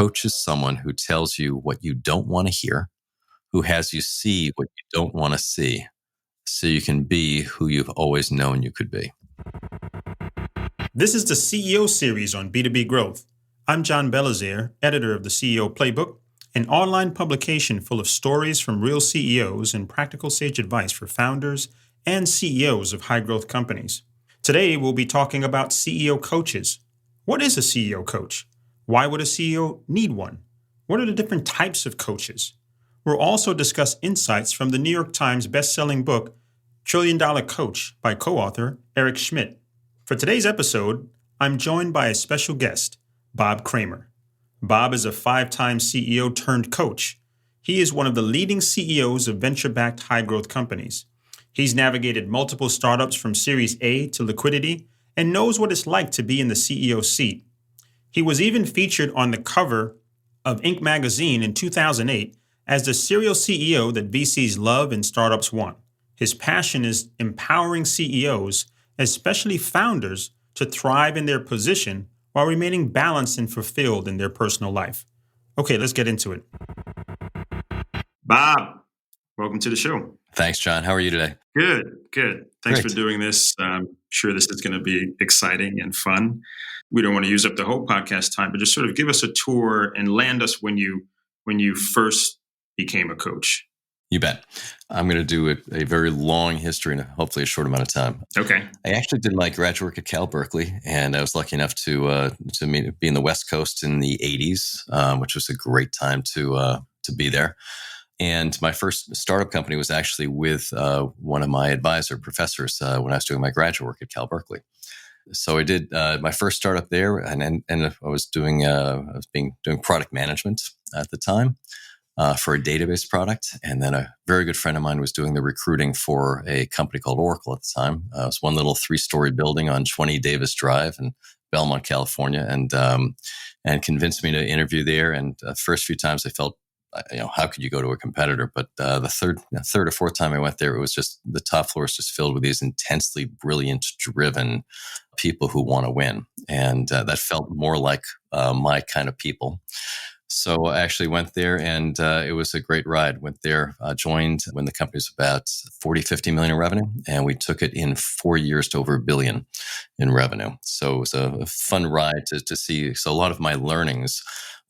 coach is someone who tells you what you don't want to hear, who has you see what you don't want to see, so you can be who you've always known you could be. This is the CEO series on B2B Growth. I'm John Belizaire, editor of the CEO Playbook, an online publication full of stories from real CEOs and practical sage advice for founders and CEOs of high-growth companies. Today, we'll be talking about CEO coaches. What is a CEO coach? Why would a CEO need one? What are the different types of coaches? We'll also discuss insights from the New York Times best-selling book, Trillion Dollar Coach by co-author Eric Schmidt. For today's episode, I'm joined by a special guest, Bob Kramer. Bob is a 5-time CEO turned coach. He is one of the leading CEOs of venture-backed high-growth companies. He's navigated multiple startups from Series A to liquidity and knows what it's like to be in the CEO seat. He was even featured on the cover of Inc. magazine in 2008 as the serial CEO that VCs love and startups want. His passion is empowering CEOs, especially founders, to thrive in their position while remaining balanced and fulfilled in their personal life. Okay, let's get into it. Bob, welcome to the show. Thanks, John. How are you today? Good. Thanks Great. for doing this. I'm sure this is going to be exciting and fun. We don't want to use up the whole podcast time, but just sort of give us a tour and land us when you first became a coach. You bet. I'm going to do a very long history in hopefully a short amount of time. Okay. I actually did my graduate work at Cal Berkeley, and I was lucky enough to be in the West Coast in the 80s, which was a great time to be there. And my first startup company was actually with one of my advisor professors when I was doing my graduate work at Cal Berkeley. So I did my first startup there, and I was doing product management at the time for a database product. And then a very good friend of mine was doing the recruiting for a company called Oracle at the time. It was one little 3-story building on 20 Davis Drive in Belmont, California, and convinced me to interview there. And the first few times I felt, how could you go to a competitor? But the third or fourth time I went there, it was just the top floor is just filled with these intensely brilliant, driven people who want to win. And that felt more like my kind of people. So I actually went there, and it was a great ride. Went there, joined when the company was about 40, 50 million in revenue, and we took it in 4 years to over $1 billion in revenue. So it was a fun ride to see. So a lot of my learnings,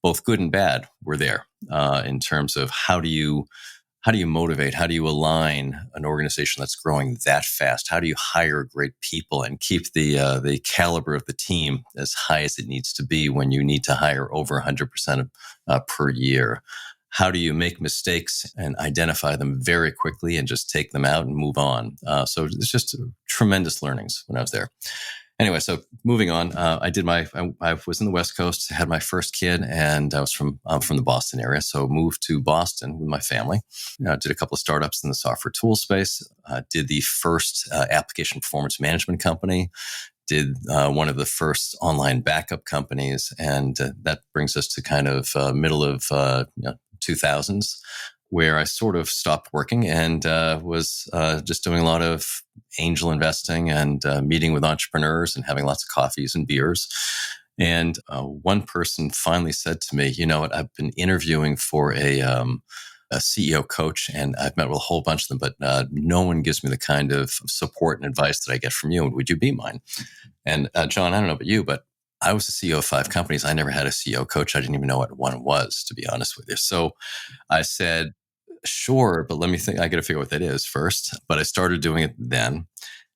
both good and bad, were there in terms of how do you motivate? How do you align an organization that's growing that fast? How do you hire great people and keep the caliber of the team as high as it needs to be when you need to hire over 100% per year? How do you make mistakes and identify them very quickly and just take them out and move on? So it's just tremendous learnings when I was there. Anyway, so moving on, I was in the West Coast, had my first kid, and I'm from the Boston area. So moved to Boston with my family. Did a couple of startups in the software tool space, did the first application performance management company, did one of the first online backup companies. And that brings us to kind of middle of 2000s, where I sort of stopped working and was just doing a lot of angel investing and meeting with entrepreneurs and having lots of coffees and beers. And one person finally said to me, you know what, I've been interviewing for a CEO coach, and I've met with a whole bunch of them, but no one gives me the kind of support and advice that I get from you. Would you be mine? And John, I don't know about you, but I was the CEO of 5 companies. I never had a CEO coach. I didn't even know what one was, to be honest with you. So I said, sure, but let me think. I got to figure out what that is first. But I started doing it then,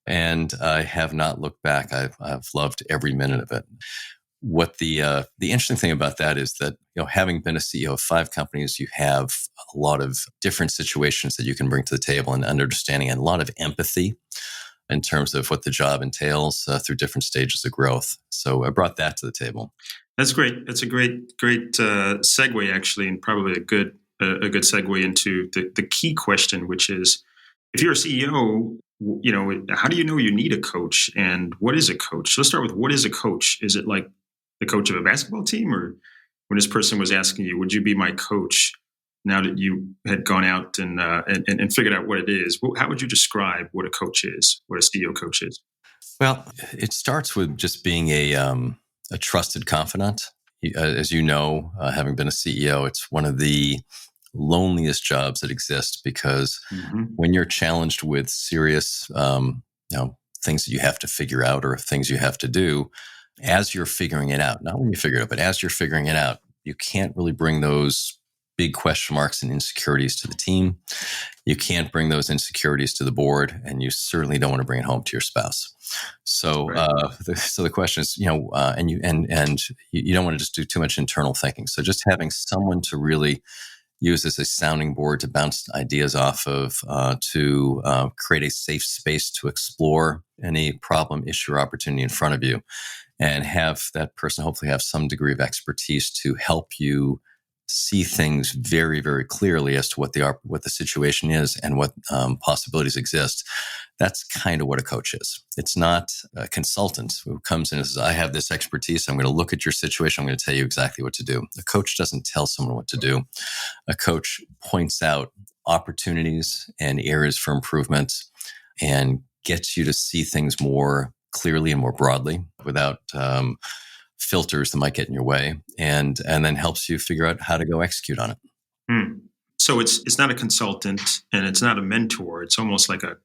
and I have not looked back. I've loved every minute of it. What the interesting thing about that is that, having been a CEO of 5 companies, you have a lot of different situations that you can bring to the table and understanding, and a lot of empathy in terms of what the job entails through different stages of growth. So I brought that to the table. That's great. That's a great segue, actually, and probably a good segue into the key question, which is, if you're a CEO, how do you know you need a coach, and what is a coach? Let's start with, what is a coach? Is it like the coach of a basketball team, or when this person was asking you, would you be my coach? Now that you had gone out and figured out what it is, how would you describe what a coach is, what a CEO coach is? Well, it starts with just being a trusted confidant. as you know, having been a CEO, it's one of the loneliest jobs that exist because when you're challenged with serious, things that you have to figure out or things you have to do, as you're figuring it out, not when you figure it out, but as you're figuring it out, you can't really bring those big question marks and insecurities to the team. You can't bring those insecurities to the board, and you certainly don't want to bring it home to your spouse. So, so the question is, you don't want to just do too much internal thinking. So, just having someone to really use as a sounding board to bounce ideas off of, to create a safe space to explore any problem, issue, or opportunity in front of you, and have that person hopefully have some degree of expertise to help you see things very, very clearly as to what the situation is and what possibilities exist. That's kind of what a coach is. It's not a consultant who comes in and says, I have this expertise. I'm going to look at your situation. I'm going to tell you exactly what to do. A coach doesn't tell someone what to do. A coach points out opportunities and areas for improvement and gets you to see things more clearly and more broadly without filters that might get in your way, and then helps you figure out how to go execute on it. So it's not a consultant and it's not a mentor. It's almost like a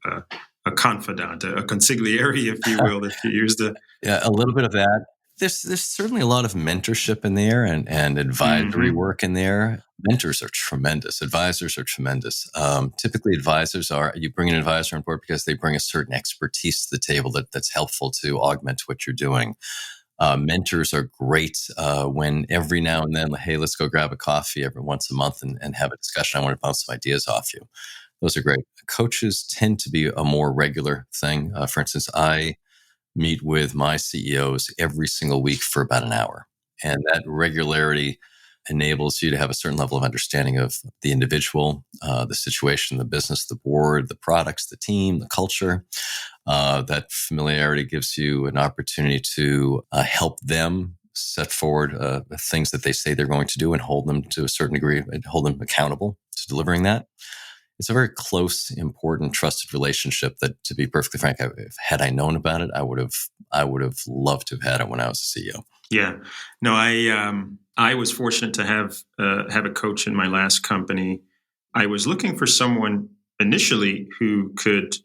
confidant, a consigliere, if you will, if you use the... Yeah, a little bit of that. There's certainly a lot of mentorship in there and advisory work in there. Mentors are tremendous. Advisors are tremendous. Typically, you bring an advisor on board because they bring a certain expertise to the table that's helpful to augment what you're doing. Mentors are great when every now and then, hey, let's go grab a coffee every once a month and have a discussion. I want to bounce some ideas off you. Those are great. Coaches tend to be a more regular thing. For instance, I meet with my CEOs every single week for about an hour. And that regularity enables you to have a certain level of understanding of the individual, the situation, the business, the board, the products, the team, the culture. That familiarity gives you an opportunity to help them set forward things that they say they're going to do and hold them to a certain degree and hold them accountable to delivering that. It's a very close, important, trusted relationship that, to be perfectly frank, had I known about it, I would have loved to have had it when I was a CEO. Yeah, no, I was fortunate to have a coach in my last company. I was looking for someone initially who could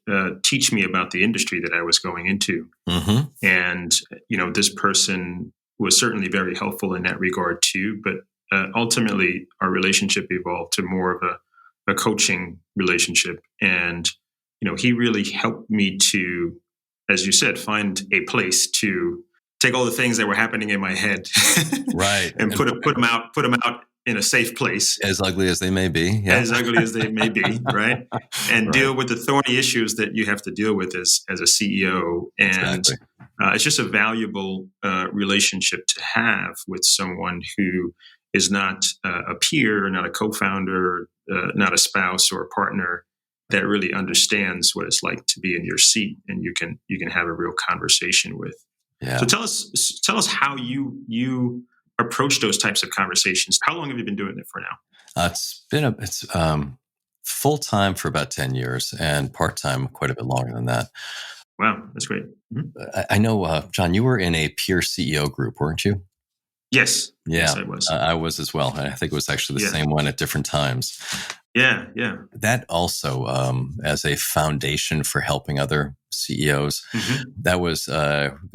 teach me about the industry that I was going into, and this person was certainly very helpful in that regard too. But ultimately, our relationship evolved to more of a coaching relationship, and he really helped me to, as you said, find a place to take all the things that were happening in my head, right, and put them out in a safe place, as ugly as they may be, as ugly as they may be, right, and deal with the thorny issues that you have to deal with as a CEO, and it's just a valuable relationship to have with someone who is not a peer, not a co-founder, not a spouse or a partner, that really understands what it's like to be in your seat, and you can have a real conversation with. Yeah. So tell us how you approach those types of conversations. How long have you been doing it for now? It's full time for about 10 years and part time quite a bit longer than that. Wow, that's great. I know, John, you were in a peer CEO group, weren't you? Yes. Yeah, yes, I was. I was as well. I think it was actually the same one at different times. Yeah. That also, as a foundation for helping other CEOs, that was,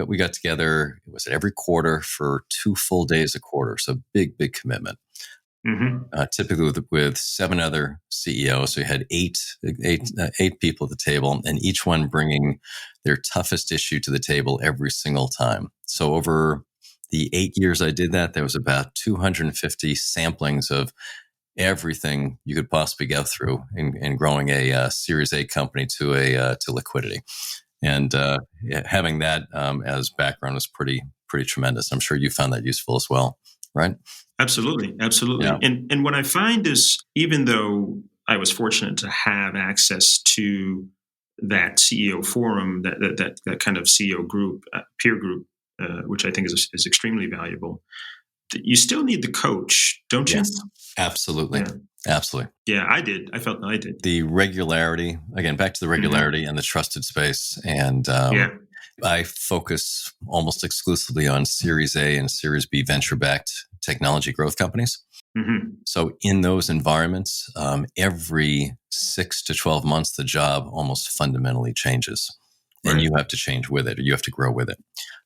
we got together, it was every quarter for 2 full days a quarter. So big commitment. Typically with 7 other CEOs. So we had eight people at the table, and each one bringing their toughest issue to the table every single time. So over the 8 years I did that, there was about 250 samplings of everything you could possibly go through in growing a Series A company to liquidity, and having that as background was pretty tremendous. I'm sure you found that useful as well, right? Absolutely. Yeah. And what I find is, even though I was fortunate to have access to that CEO forum, that kind of CEO group, peer group, which I think is extremely valuable, you still need the coach, don't you? Yes, absolutely. Yeah. Absolutely. Yeah, I did. I felt I did. The regularity, again, back to the regularity and the trusted space. And I focus almost exclusively on Series A and Series B venture-backed technology growth companies. Mm-hmm. So in those environments, every 6 to 12 months, the job almost fundamentally changes. And Right. you have to change with it, or you have to grow with it.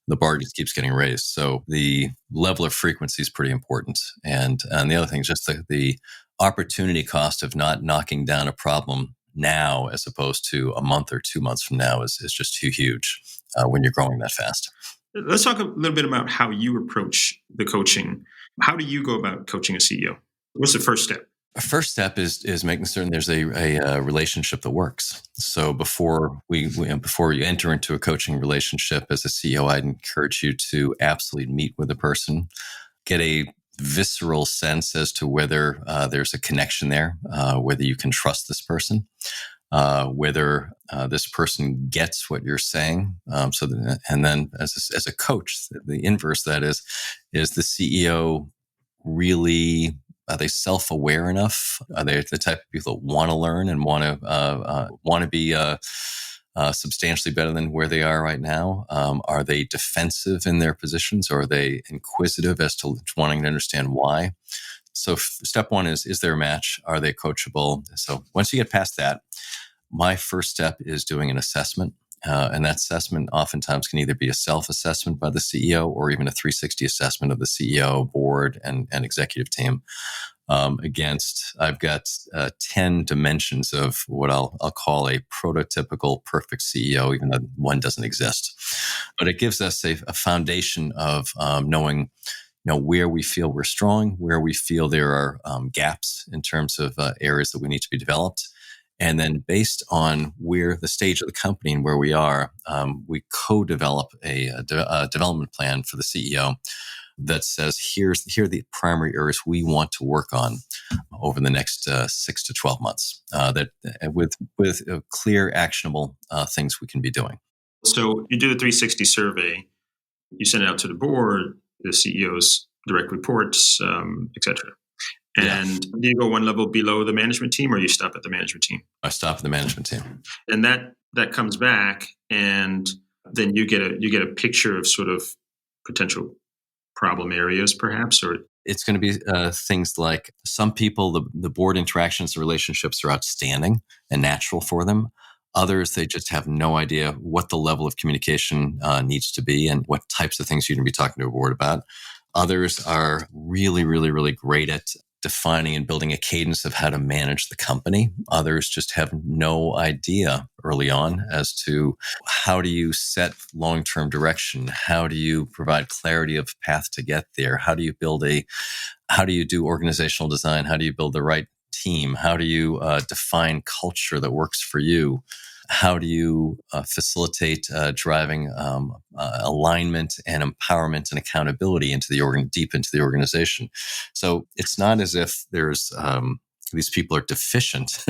The bar just keeps getting raised. So the level of frequency is pretty important. And the other thing is just the opportunity cost of not knocking down a problem now as opposed to a month or 2 months from now is just too huge when you're growing that fast. Let's talk a little bit about how you approach the coaching. How do you go about coaching a CEO? What's the first step? First step is making certain there's a relationship that works. So before you enter into a coaching relationship as a CEO, I'd encourage you to absolutely meet with the person, get a visceral sense as to whether there's a connection there, whether you can trust this person, whether this person gets what you're saying. And then as a coach, the inverse of that is the CEO really, are they self-aware enough? Are they the type of people that want to learn and want to be substantially better than where they are right now? Are they defensive in their positions, or are they inquisitive as to wanting to understand why? So step one is there a match? Are they coachable? So once you get past that, my first step is doing an assessment. And that assessment oftentimes can either be a self-assessment by the CEO or even a 360 assessment of the CEO, board, and executive team. I've got 10 dimensions of what I'll call a prototypical perfect CEO, even though one doesn't exist. But it gives us a foundation of knowing where we feel we're strong, where we feel there are gaps in terms of areas that we need to be developed. And then based on where the stage of the company and where we are, we co-develop a development plan for the CEO that says, here are the primary areas we want to work on over the next 6 to 12 months, that with clear, actionable things we can be doing. So you do the 360 survey, you send it out to the board, the CEO's direct reports, etc. And do you go one level below the management team, or you stop at the management team? I stop at the management team. And that comes back, and then you get a picture of sort of potential problem areas, perhaps, or it's going to be things like some people, the board interactions and relationships are outstanding and natural for them. Others, they just have no idea what the level of communication needs to be and what types of things you're going to be talking to a board about. Others are really, really, really great at defining and building a cadence of how to manage the company. Others just have no idea early on as to how do you set long-term direction? How do you provide clarity of path to get there? How do you do organizational design? How do you build the right team? How do you define culture that works for you? How do you facilitate driving alignment and empowerment and accountability deep into the organization? So it's not as if there's these people are deficient.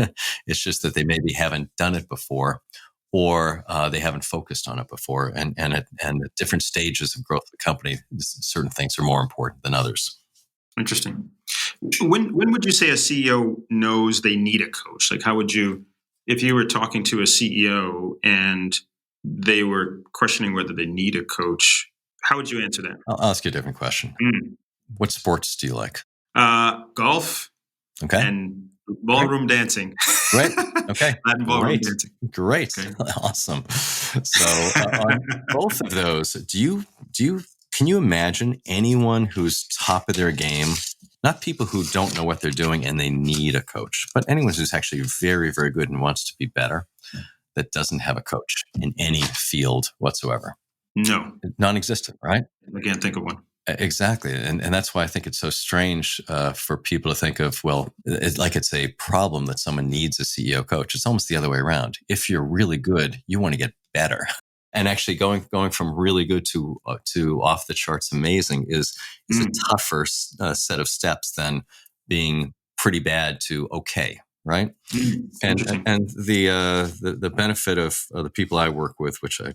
It's just that they maybe haven't done it before, or they haven't focused on it before. And at different stages of growth of the company, certain things are more important than others. Interesting. When would you say a CEO knows they need a coach? Like, how would you, if you were talking to a CEO and they were questioning whether they need a coach, how would you answer that? I'll ask you a different question. What sports do you like? Golf. Okay. And ballroom dancing. Great. Okay. Latin ballroom dancing. Great. Okay. Awesome. So on both of those, can you imagine anyone who's top of their game? Not people who don't know what they're doing and they need a coach, but anyone who's actually very, very good and wants to be better that doesn't have a coach in any field whatsoever. No. Non-existent, right? I can't think of one. Exactly. And that's why I think it's so strange for people to think of, well, it's a problem that someone needs a CEO coach. It's almost the other way around. If you're really good, you want to get better. And actually going from really good to off the charts amazing is a tougher set of steps than being pretty bad to okay, right? And the benefit of the people I work with, which I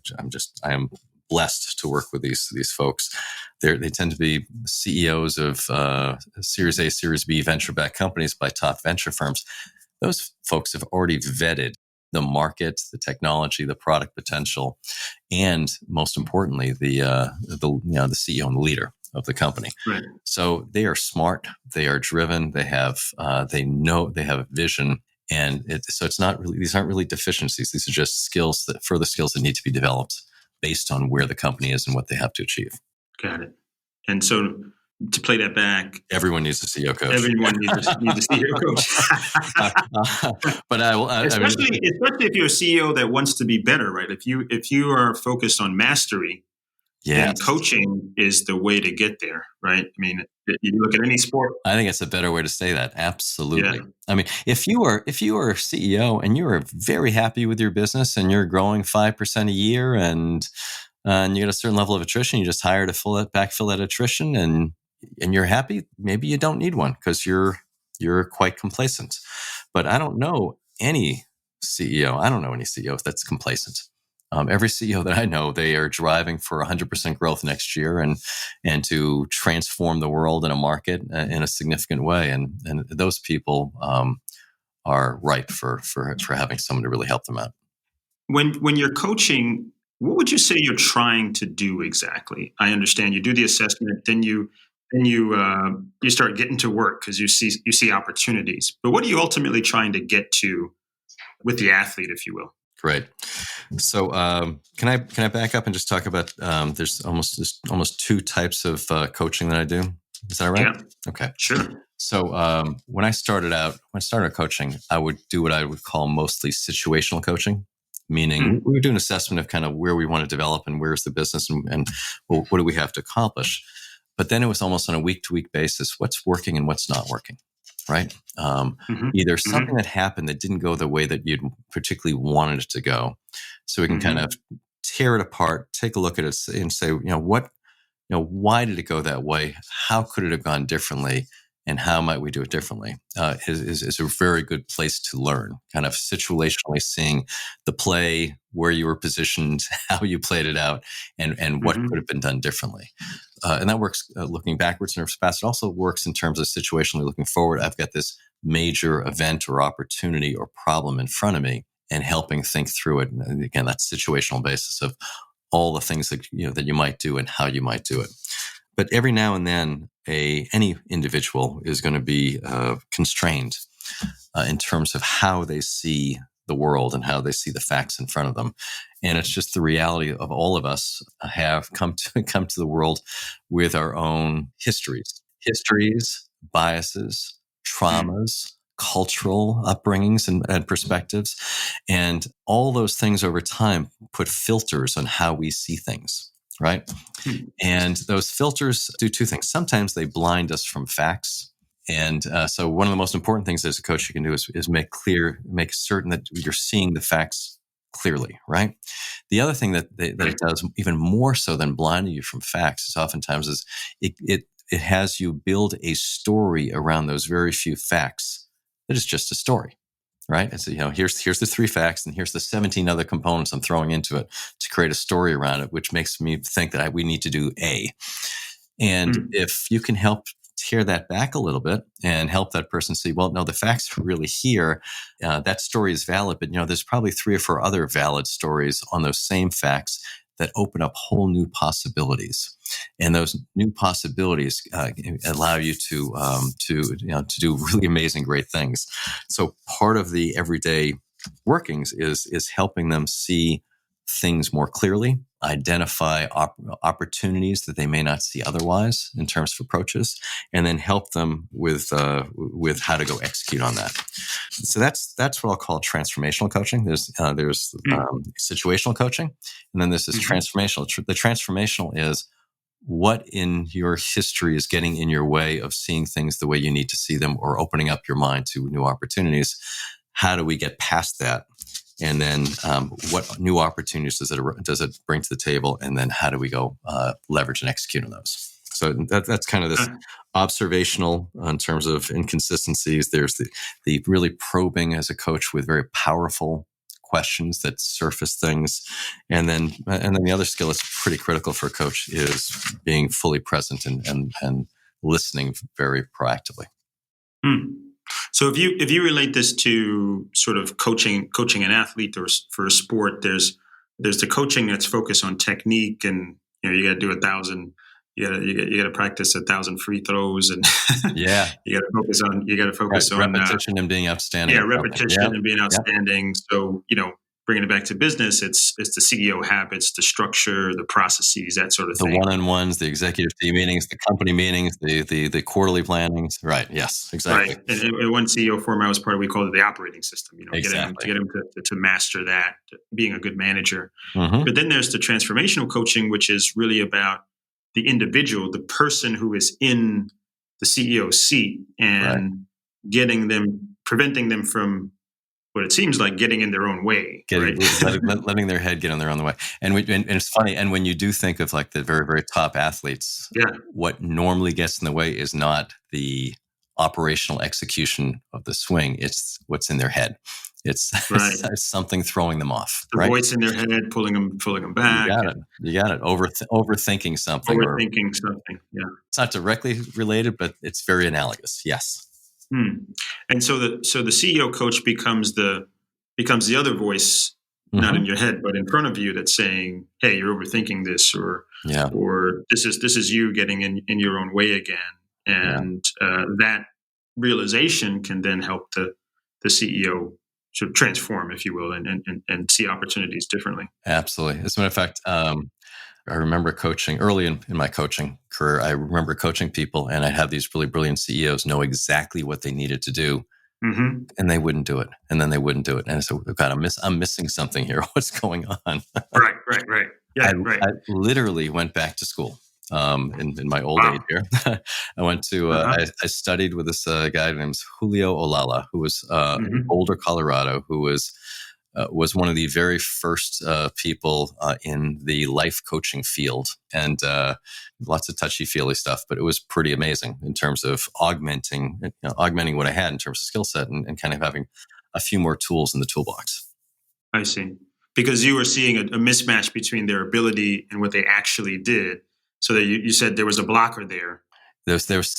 am blessed to work with these folks. They tend to be CEOs of Series A, Series B venture-backed companies by top venture firms. Those folks have already vetted the market, the technology, the product potential, and most importantly, the CEO and the leader of the company. Right. So they are smart, they are driven, they have a vision, and it's not really, these aren't really deficiencies. These are just further skills that need to be developed based on where the company is and what they have to achieve. Got it. And so to play that back, everyone needs a CEO coach. Everyone needs a CEO coach. But especially if you're a CEO that wants to be better, right? If you are focused on mastery, then coaching is the way to get there, right? I mean, you look at any sport. I think it's a better way to say that. Absolutely. Yeah. I mean, if you are a CEO and you are very happy with your business and you're growing 5% a year and you get a certain level of attrition, you just hire to backfill that attrition and you're happy, maybe you don't need one because you're quite complacent. But I don't know any CEO that's complacent. Every CEO that I know, they are driving for 100% growth next year and to transform the world and a market in a significant way. And those people are ripe for having someone to really help them out. When you're coaching, what would you say you're trying to do exactly? I understand you do the assessment, then you start getting to work because you see opportunities. But what are you ultimately trying to get to with the athlete, if you will? Great. So can I back up and just talk about there's almost two types of coaching that I do. Is that right? Yeah. Okay. Sure. So when I started coaching, I would do what I would call mostly situational coaching, meaning we would do an assessment of kind of where we want to develop and where's the business and what do we have to accomplish. But then it was almost on a week-to-week basis, what's working and what's not working, right? Either something that happened that didn't go the way that you'd particularly wanted it to go. So we can kind of tear it apart, take a look at it and say, why did it go that way? How could it have gone differently? And how might we do it differently? Is a very good place to learn, kind of situationally seeing the play, where you were positioned, how you played it out, and what could have been done differently. And that works looking backwards and past. It also works in terms of situationally looking forward. I've got this major event or opportunity or problem in front of me and helping think through it. And again, that situational basis of all the things that you might do and how you might do it. But every now and then, any individual is going to be constrained in terms of how they see the world and how they see the facts in front of them. And it's just the reality of all of us have come to the world with our own histories, biases, traumas, cultural upbringings and perspectives. And all those things over time put filters on how we see things. Right. And those filters do two things. Sometimes they blind us from facts. And so one of the most important things as a coach you can do is make certain that you're seeing the facts clearly. Right. The other thing that it does even more so than blinding you from facts is oftentimes it has you build a story around those very few facts that is just a story. Right. And so, here's the 3 facts and here's the 17 other components I'm throwing into it to create a story around it, which makes me think that we need to do A. And if you can help tear that back a little bit and help that person see, well, no, the facts are really here. That story is valid, but there's probably 3 or 4 other valid stories on those same facts that open up whole new possibilities. And those new possibilities allow you to do really amazing, great things. So part of the everyday workings is helping them see things more clearly, identify opportunities that they may not see otherwise in terms of approaches, and then help them with how to go execute on that. So that's what I'll call transformational coaching. There's situational coaching, and then there's this transformational. The transformational is what in your history is getting in your way of seeing things the way you need to see them or opening up your mind to new opportunities. How do we get past that? And then what new opportunities does it bring to the table? And then how do we go leverage and execute on those? So that's kind of this observational in terms of inconsistencies. There's the really probing as a coach with very powerful questions that surface things. And then the other skill that's pretty critical for a coach is being fully present and listening very proactively. So if you relate this to sort of coaching an athlete or for a sport, there's the coaching that's focused on technique, and you got to do 1,000. You got to practice 1,000 free throws, and Yeah. you got to focus on repetition and being outstanding. repetition and being outstanding. So bringing it back to business, it's the CEO habits, the structure, the processes, that sort of The thing. one-on-ones, the executive team meetings, the company meetings, the quarterly plannings. Right. Yes, exactly. Right. And one CEO format was part of, we called it the operating system, Exactly. get them to master that, being a good manager. Mm-hmm. But then there's the transformational coaching, which is really about the individual, the person who is in the CEO seat, and preventing them from what it seems like getting in their own way, letting their head get in their own way. And it's funny. And when you do think of like the very, very top athletes, what normally gets in the way is not the operational execution of the swing. It's what's in their head. It's, it's something throwing them off. The voice in their head, pulling them back. You got it. Overthinking something. Yeah. It's not directly related, but it's very analogous. Yes. And so the CEO coach becomes the other voice, not in your head, but in front of you, that's saying, "Hey, you're overthinking this," or this is you getting in your own way again. And that realization can then help the CEO sort of transform, if you will, and see opportunities differently. Absolutely. As a matter of fact, I remember coaching early in my coaching career. I remember coaching people, and I'd have these really brilliant CEOs know exactly what they needed to do, and they wouldn't do it, and then they wouldn't do it, and so, God, I'm missing something here. What's going on? Right. Yeah, I literally went back to school in my old age here. I went to I studied with this guy named Julio Olala, who was in Boulder, Colorado, who was one of the very first people in the life coaching field, and lots of touchy-feely stuff, but it was pretty amazing in terms of augmenting what I had in terms of skill set, and kind of having a few more tools in the toolbox. I see. Because you were seeing a mismatch between their ability and what they actually did. So that you said there was a blocker there. There was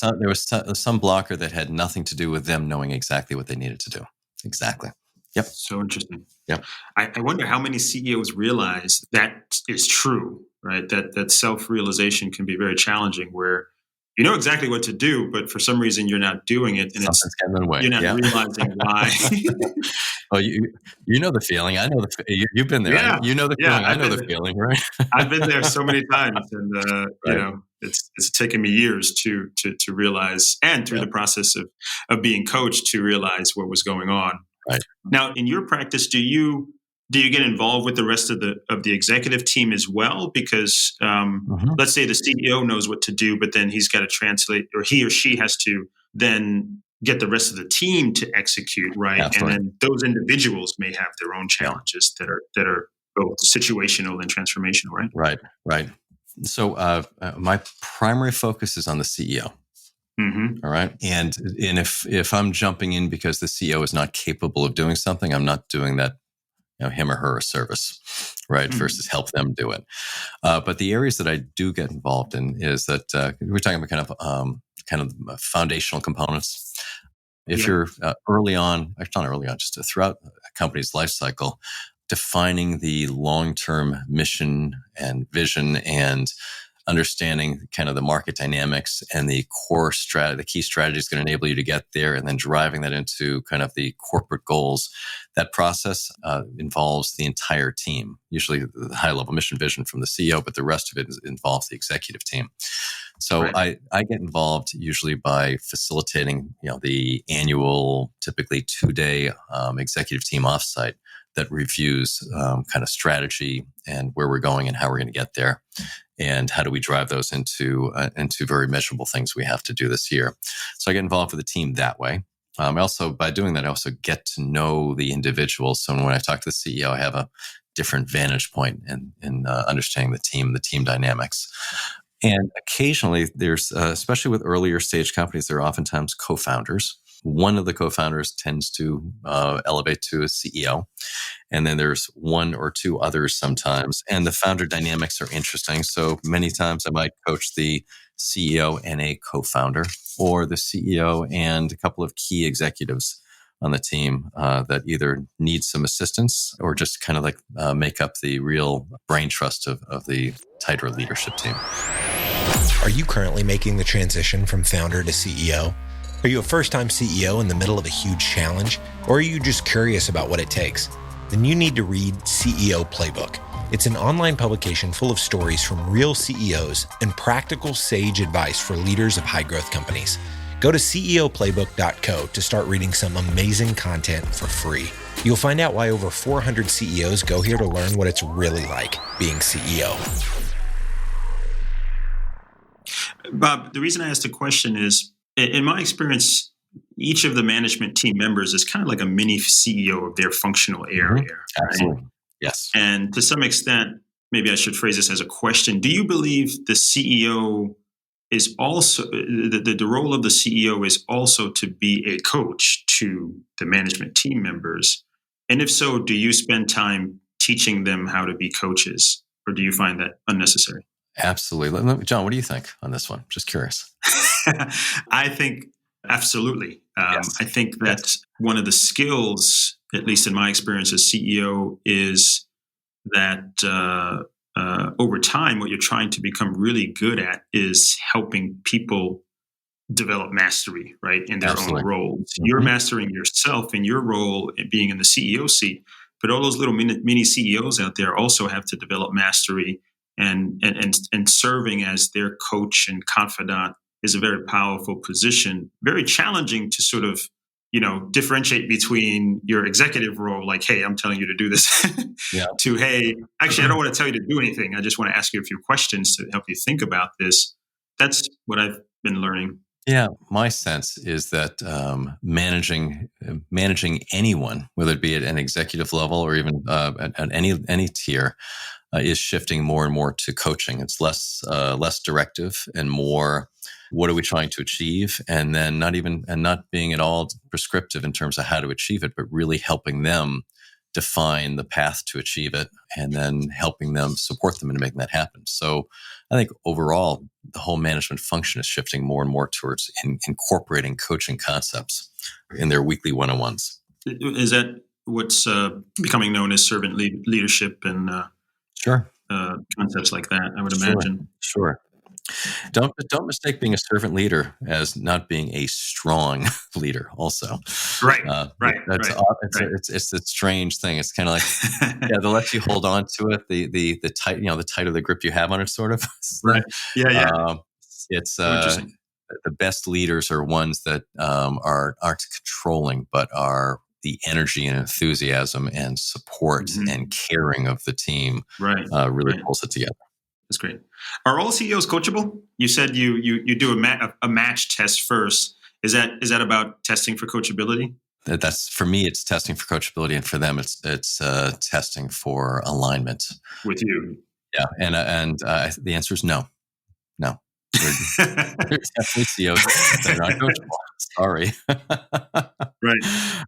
some blocker that had nothing to do with them knowing exactly what they needed to do. Exactly. Yep. So interesting. Yep. I wonder how many CEOs realize that is true, right? That self-realization can be very challenging, where you know exactly what to do, but for some reason you're not doing it, and something's getting in the way. You're not realizing why. Oh, you know the feeling. I know you've been there. Yeah. You know the feeling. I know the feeling, right? I've been there so many times, and it's taken me years to realize, and through the process of being coached, to realize what was going on. Right. Now, in your practice, do you get involved with the rest of the executive team as well? Because let's say the CEO knows what to do, but then he's got to translate, or he or she has to then get the rest of the team to execute, right? Absolutely. And then those individuals may have their own challenges that are both situational and transformational, right? Right. So my primary focus is on the CEO. All right. And if I'm jumping in because the CEO is not capable of doing something, I'm not doing that, him or her a service, right? Versus help them do it. But the areas that I do get involved in is that we're talking about kind of foundational components. If you're early on, actually not early on, just throughout a company's life cycle, defining the long-term mission and vision, and understanding kind of the market dynamics and the core the key strategies going to enable you to get there, and then driving that into kind of the corporate goals. That process involves the entire team, usually the high-level mission vision from the CEO, but the rest of it involves the executive team. So I get involved usually by facilitating, the annual, typically 2-day executive team offsite that reviews kind of strategy and where we're going and how we're going to get there, and how do we drive those into very measurable things we have to do this year. So I get involved with the team that way. Also, by doing that, I also get to know the individuals. So when I talk to the CEO, I have a different vantage point in understanding the team dynamics. And occasionally there's, especially with earlier stage companies, there are oftentimes co-founders one of the co-founders tends to elevate to a CEO. And then there's one or two others sometimes. And the founder dynamics are interesting. So many times I might coach the CEO and a co-founder, or the CEO and a couple of key executives on the team that either need some assistance or just kind of like make up the real brain trust of the tighter leadership team. Are you currently making the transition from founder to CEO? Are you a first-time CEO in the middle of a huge challenge? Or are you just curious about what it takes? Then you need to read CEO Playbook. It's an online publication full of stories from real CEOs and practical sage advice for leaders of high-growth companies. Go to CEOPlaybook.co to start reading some amazing content for free. You'll find out why over 400 CEOs go here to learn what it's really like being CEO. Bob, the reason I asked the question is, in my experience, each of the management team members is kind of like a mini CEO of their functional area. Absolutely. Right? Yes. And to some extent, maybe I should phrase this as a question. Do you believe the CEO is also, the role of the CEO is also to be a coach to the management team members? And if so, do you spend time teaching them how to be coaches, or do you find that unnecessary? Absolutely. John, what do you think on this one? Just curious. I think absolutely. Yes. I think that one of the skills, at least in my experience as CEO, is that over time, what you're trying to become really good at is helping people develop mastery, right, in their own roles. Mm-hmm. You're mastering yourself in your role, being in the CEO seat, but all those little mini CEOs out there also have to develop mastery, and serving as their coach and confidant is a very powerful position, very challenging to sort of, differentiate between your executive role, like, hey, I'm telling you to do this, to, hey, actually, I don't want to tell you to do anything. I just want to ask you a few questions to help you think about this. That's what I've been learning. Yeah, my sense is that managing anyone, whether it be at an executive level or even at any tier, is shifting more and more to coaching. It's less directive and more, what are we trying to achieve? And then not being at all prescriptive in terms of how to achieve it, but really helping them define the path to achieve it, and then helping them support them in making that happen. So I think overall, the whole management function is shifting more and more towards incorporating coaching concepts in their weekly one-on-ones. Is that what's becoming known as servant leadership and concepts like that, I would imagine? Sure. Don't mistake being a servant leader as not being a strong leader. Also, right. It's a strange thing. It's kind of like they let you hold on to it. The tighter the grip you have on it, sort of. Right. Yeah. It's the best leaders are ones that aren't controlling, but are the energy and enthusiasm and support and caring of the team. Really pulls it together. That's great. Are all CEOs coachable? You said you do a match test first. Is that about testing for coachability? That's, for me, it's testing for coachability, and for them, it's testing for alignment with you. Yeah, and the answer is no. They're definitely CEOs. They're not coachable. Sorry. Right.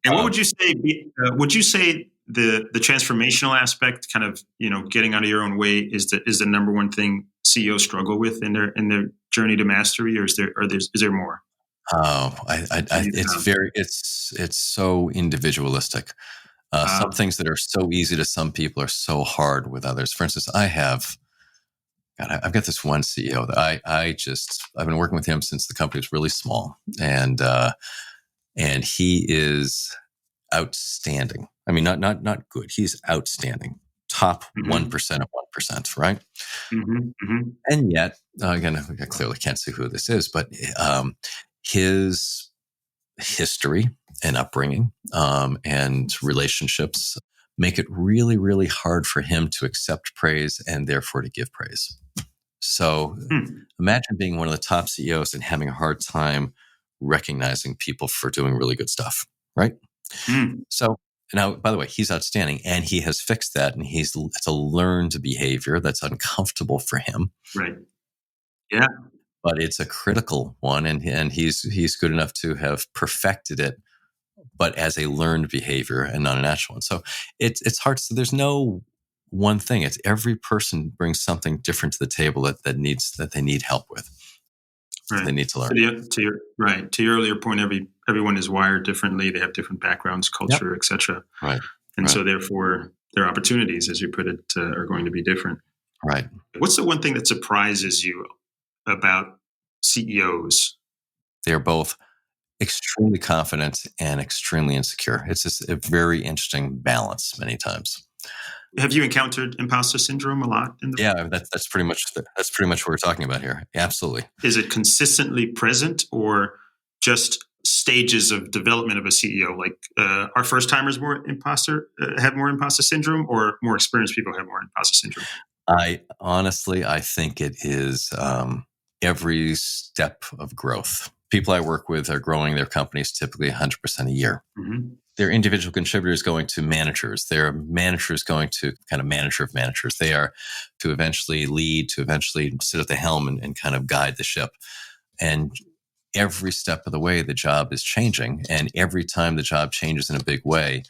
And what would you say? Would you say the transformational aspect, kind of getting out of your own way, is the number one thing CEOs struggle with in their journey to mastery, or is there more? Oh, it's so individualistic. Some things that are so easy to some people are so hard with others. For instance, I've got this one CEO that I've been working with him since the company was really small, and he is outstanding. I mean, not good. He's outstanding. Top 1% of 1%, right? And yet, again, I clearly can't see who this is, but his history and upbringing and relationships make it really, really hard for him to accept praise and therefore to give praise. So imagine being one of the top CEOs and having a hard time recognizing people for doing really good stuff, right? So now, by the way, he's outstanding, and he has fixed that, and it's a learned behavior that's uncomfortable for him. Right. Yeah. but it's a critical one, and he's good enough to have perfected it, but as a learned behavior and not a natural one. So it's hard. So there's no one thing. It's every person brings something different to the table that they need help with. Right. They need to learn. To your earlier point, everyone is wired differently. They have different backgrounds, culture, etc. Right. And so therefore their opportunities, as you put it, are going to be different. Right. What's the one thing that surprises you about CEOs? They're both extremely confident and extremely insecure. It's just a very interesting balance many times. Have you encountered imposter syndrome a lot? That's pretty much what we're talking about here. Absolutely. Is it consistently present, or just stages of development of a CEO? Like, are first timers have more imposter syndrome, or more experienced people have more imposter syndrome? I think it is every step of growth. People I work with are growing their companies typically 100% a year. Mm-hmm. They're individual contributors going to managers. They're managers going to kind of manager of managers. They are to eventually lead, to eventually sit at the helm and kind of guide the ship. And every step of the way, the job is changing. And every time the job changes in a big way,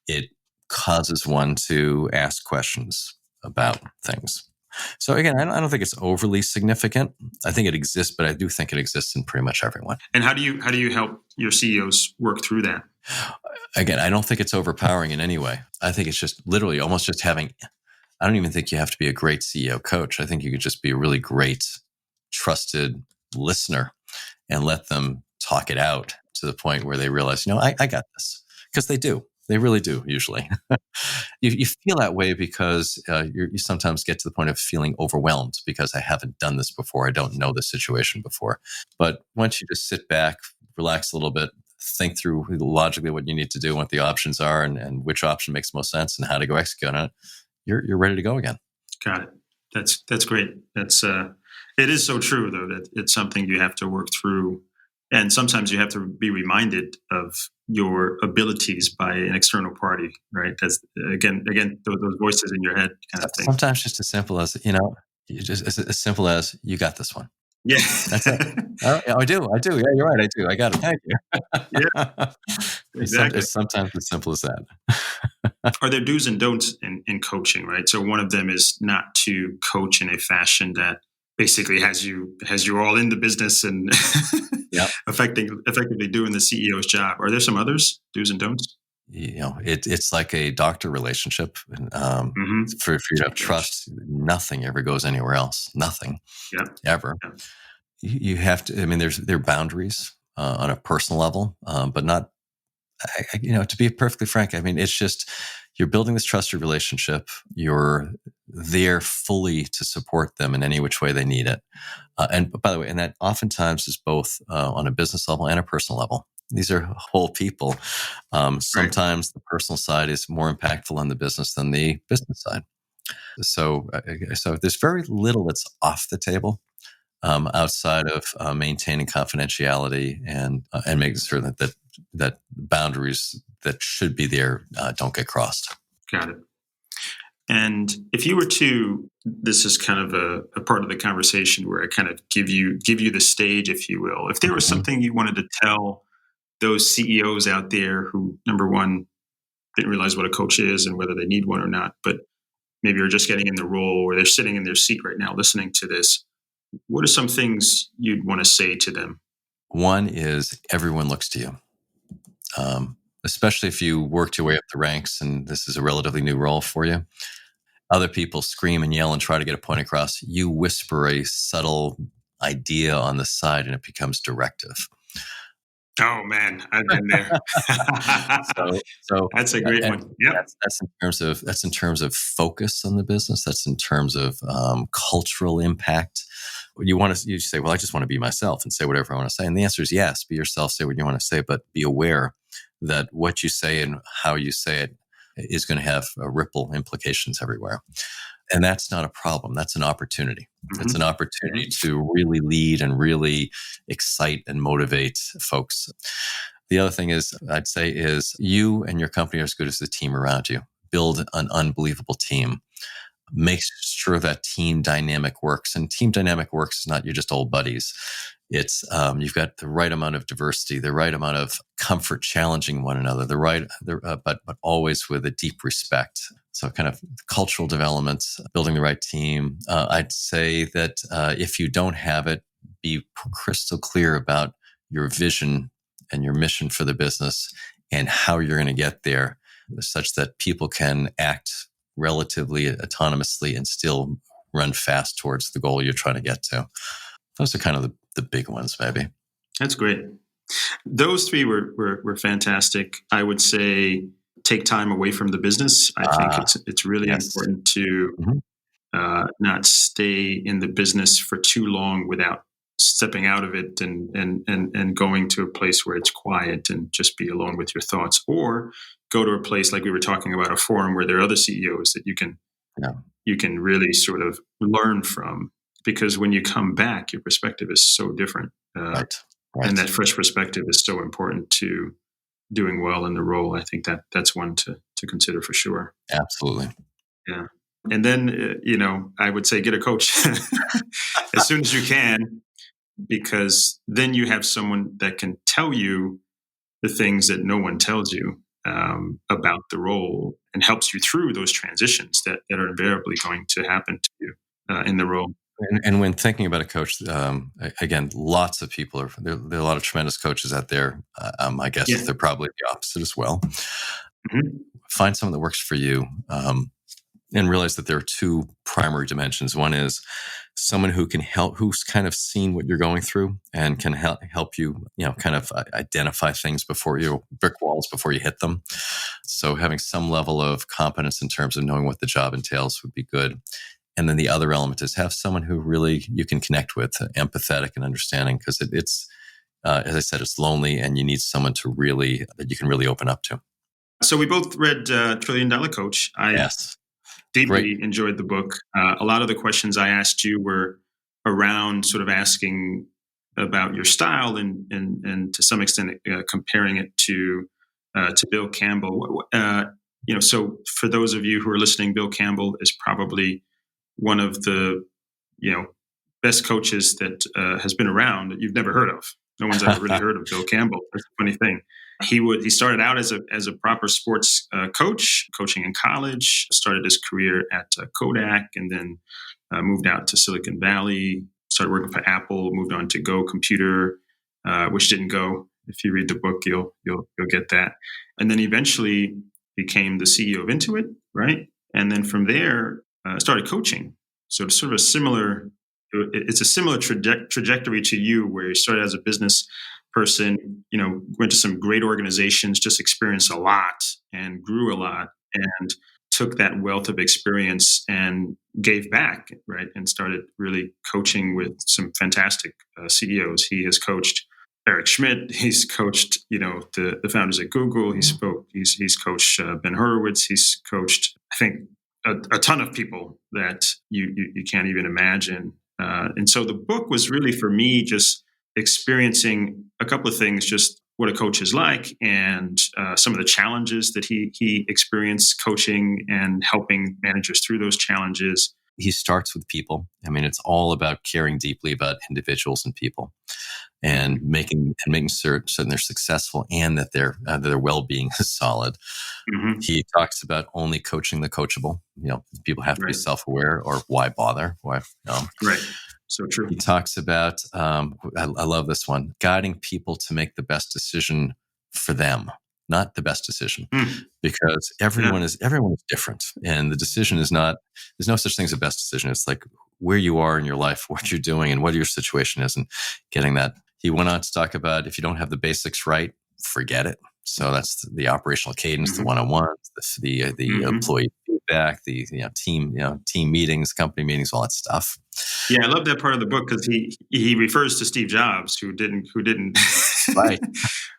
it causes one to ask questions about things. So again, I don't think it's overly significant. I think it exists, but I do think it exists in pretty much everyone. And how do you help your CEOs work through that? Again, I don't think it's overpowering in any way. I think it's just literally almost just having, I don't even think you have to be a great CEO coach. I think you could just be a really great, trusted listener and let them talk it out to the point where they realize, I got this. Because they do. They really do, usually. You feel that way because you sometimes get to the point of feeling overwhelmed because I haven't done this before. I don't know the situation before. But once you just sit back, relax a little bit, think through logically what you need to do, what the options are, and which option makes most sense and how to go execute on it, you're ready to go again. Got it. That's great. It is so true, though, that it's something you have to work through. And sometimes you have to be reminded of your abilities by an external party, right? Because again, those voices in your head kind of thing. Sometimes just as simple as, just as simple as, you got this one. Yeah. That's it. I do. Yeah, you're right. I do. I got it. Thank you. Yeah. Exactly. It's sometimes as simple as that. Are there do's and don'ts in coaching, right? So one of them is not to coach in a fashion that basically has you all in the business and effectively doing the CEO's job. Are there some others, do's and don'ts? It's like a doctor relationship. For you to have trust, nothing ever goes anywhere else. Nothing, ever. Yeah. You have to. I mean, there are boundaries on a personal level, but not. To be perfectly frank, I mean, it's just you're building this trusted relationship. You're there fully to support them in any which way they need it. And by the way, and that oftentimes is both on a business level and a personal level. These are whole people. Sometimes the personal side is more impactful on the business than the business side. So there's very little that's off the table outside of maintaining confidentiality and making sure that boundaries that should be there don't get crossed. Got it. And if you were to, this is kind of a part of the conversation where I kind of give you the stage, if you will. If there was something you wanted to tell those CEOs out there who, number one, didn't realize what a coach is and whether they need one or not, but maybe are just getting in the role or they're sitting in their seat right now listening to this, what are some things you'd want to say to them? One is everyone looks to you. Especially if you worked your way up the ranks and this is a relatively new role for you. Other people scream and yell and try to get a point across. You whisper a subtle idea on the side and it becomes directive. Oh man, I've been there. so that's a great one. Yeah, that's in terms of focus on the business. That's in terms of cultural impact. You say, well, I just want to be myself and say whatever I want to say. And the answer is yes. Be yourself. Say what you want to say, but be aware that what you say and how you say it is going to have ripple implications everywhere. And that's not a problem. That's an opportunity. Mm-hmm. It's an opportunity to really lead and really excite and motivate folks. The other thing I'd say is you and your company are as good as the team around you. Build an unbelievable team. makes sure that team dynamic works. And team dynamic works is not you're just old buddies. It's you've got the right amount of diversity, the right amount of comfort challenging one another, but always with a deep respect. So kind of cultural developments, building the right team. I'd say that if you don't have it, be crystal clear about your vision and your mission for the business and how you're going to get there, such that people can act relatively autonomously and still run fast towards the goal you're trying to get to. Those are kind of the big ones, maybe. That's great. Those three were fantastic. I would say take time away from the business. I think it's really important to not stay in the business for too long without stepping out of it and going to a place where it's quiet and just be alone with your thoughts, or go to a place like we were talking about, a forum where there are other CEOs that you can really sort of learn from. Because when you come back, your perspective is so different. Right. And that fresh perspective is so important to doing well in the role. I think that's one to consider for sure. Absolutely. Yeah. And then, I would say get a coach as soon as you can, because then you have someone that can tell you the things that no one tells you about the role and helps you through those transitions that are invariably going to happen to you in the role. And when thinking about a coach, again, lots of people there are a lot of tremendous coaches out there. I guess they're probably the opposite as well. Mm-hmm. Find someone that works for you, and realize that there are two primary dimensions. One is someone who can help, who's kind of seen what you're going through and can help you, kind of identify things before brick walls before you hit them. So having some level of competence in terms of knowing what the job entails would be good. And then the other element is have someone who really you can connect with, empathetic and understanding, because it's, as I said, it's lonely and you need someone that you can really open up to. So we both read $1 Trillion Coach. I deeply enjoyed the book. A lot of the questions I asked you were around sort of asking about your style and to some extent comparing it to Bill Campbell. So for those of you who are listening, Bill Campbell is probably one of the, best coaches that has been around that you've never heard of. No one's ever really heard of Bill Campbell. That's a funny thing. He started out as a proper sports coach, coaching in college, started his career at Kodak, and then moved out to Silicon Valley, started working for Apple, moved on to Go Computer, which didn't go. If you read the book, you'll get that. And then eventually became the CEO of Intuit, right? And then from there, started coaching. So it's sort of it's a similar trajectory to you, where you started as a business person, went to some great organizations, just experienced a lot and grew a lot, and took that wealth of experience and gave back, right? And started really coaching with some fantastic CEOs. He has coached Eric Schmidt. He's coached, the founders at Google. He's coached Ben Horowitz. He's coached, I think, a ton of people that you can't even imagine. And so the book was really, for me, just experiencing a couple of things, just what a coach is like, and some of the challenges that he experienced coaching and helping managers through those challenges. He starts with people. I mean, it's all about caring deeply about individuals and people, and making certain they're successful and that their well-being is solid. Mm-hmm. He talks about only coaching the coachable. People have to be self-aware, or why bother? Why? Right. So true. He talks about, I love this one, guiding people to make the best decision for them, not the best decision, because everyone is different, and the decision is not. There's no such thing as a best decision. It's like where you are in your life, what you're doing, and what your situation is, and getting that. He went on to talk about if you don't have the basics right, forget it. So that's the operational cadence, the one-on-ones, the employee feedback, the team meetings, company meetings, all that stuff. Yeah, I love that part of the book, because he refers to Steve Jobs, who didn't right,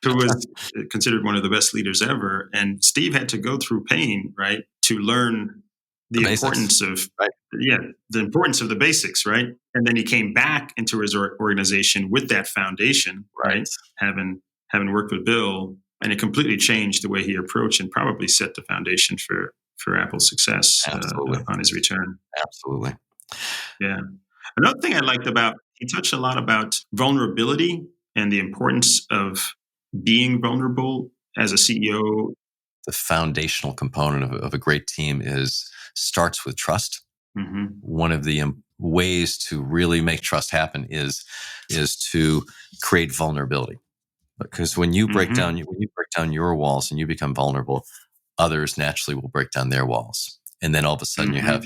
who was considered one of the best leaders ever, and Steve had to go through pain, right, to learn the importance of the importance of the basics, right, and then he came back into his organization with that foundation, right, having worked with Bill. And it completely changed the way he approached and probably set the foundation for Apple's success upon his return. Absolutely. Yeah. Another thing I liked about, he touched a lot about vulnerability and the importance of being vulnerable as a CEO. The foundational component of a great team starts with trust. Mm-hmm. One of the ways to really make trust happen is to create vulnerability. Because when you break down your walls and you become vulnerable, others naturally will break down their walls, and then all of a sudden you have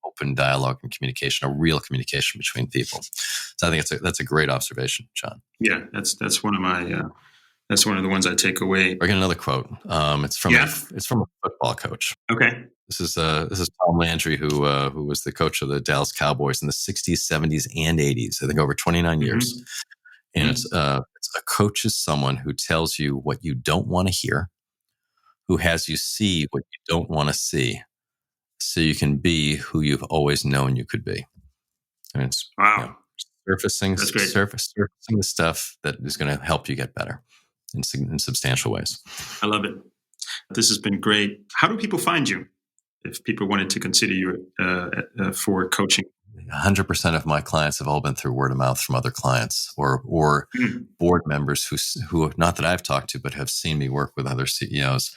open dialogue and communication, a real communication between people. So I think that's a great observation, John. Yeah, that's one of my that's one of the ones I take away. I got another quote. It's from a football coach. Okay. This is Tom Landry, who was the coach of the Dallas Cowboys in the 60s, 70s, and 80s. I think over 29 years. And it's a coach is someone who tells you what you don't want to hear, who has you see what you don't want to see, so you can be who you've always known you could be. And it's surfacing the stuff that is going to help you get better in substantial ways. I love it. This has been great. How do people find you if people wanted to consider you for coaching? 100% of my clients have all been through word of mouth from other clients or board members who not that I've talked to, but have seen me work with other CEOs.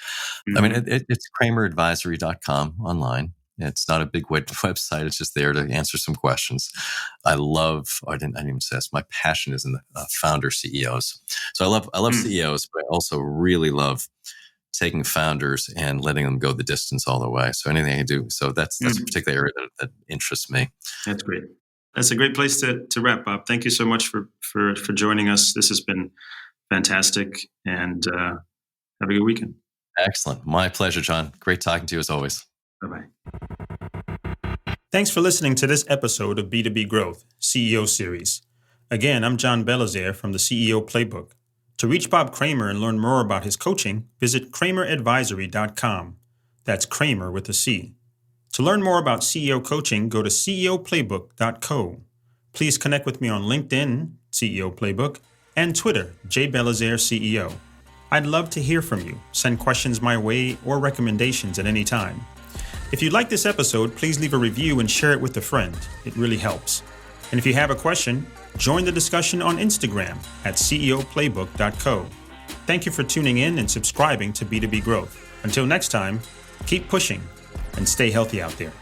I mean, it's CramerAdvisory.com online. It's not a big website. It's just there to answer some questions. I didn't even say this. My passion is in the founder CEOs. So I love CEOs, but I also really love taking founders and letting them go the distance all the way. So anything I can do. So that's a particular area that interests me. That's great. That's a great place to wrap up. Thank you so much for joining us. This has been fantastic, and have a good weekend. Excellent. My pleasure, John. Great talking to you as always. Bye-bye. Thanks for listening to this episode of B2B Growth, CEO Series. Again, I'm John Belizaire from the CEO Playbook. To reach Bob Kramer and learn more about his coaching, visit CramerAdvisory.com. That's Kramer with a C. To learn more about CEO coaching, go to CEOPlaybook.co. Please connect with me on LinkedIn, CEO Playbook, and Twitter, JBelizaire CEO. I'd love to hear from you. Send questions my way or recommendations at any time. If you like this episode, please leave a review and share it with a friend. It really helps. And if you have a question, join the discussion on Instagram at CEOPlaybook.co. Thank you for tuning in and subscribing to B2B Growth. Until next time, keep pushing and stay healthy out there.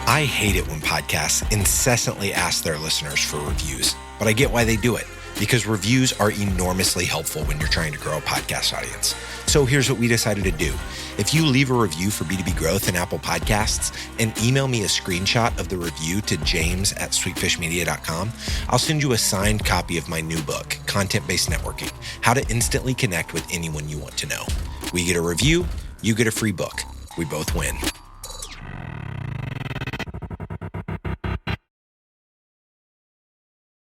I hate it when podcasts incessantly ask their listeners for reviews, but I get why they do it, because reviews are enormously helpful when you're trying to grow a podcast audience. So here's what we decided to do. If you leave a review for B2B Growth in Apple Podcasts and email me a screenshot of the review to james@sweetfishmedia.com, I'll send you a signed copy of my new book, Content-Based Networking, How to Instantly Connect with Anyone You Want to Know. We get a review, you get a free book. We both win.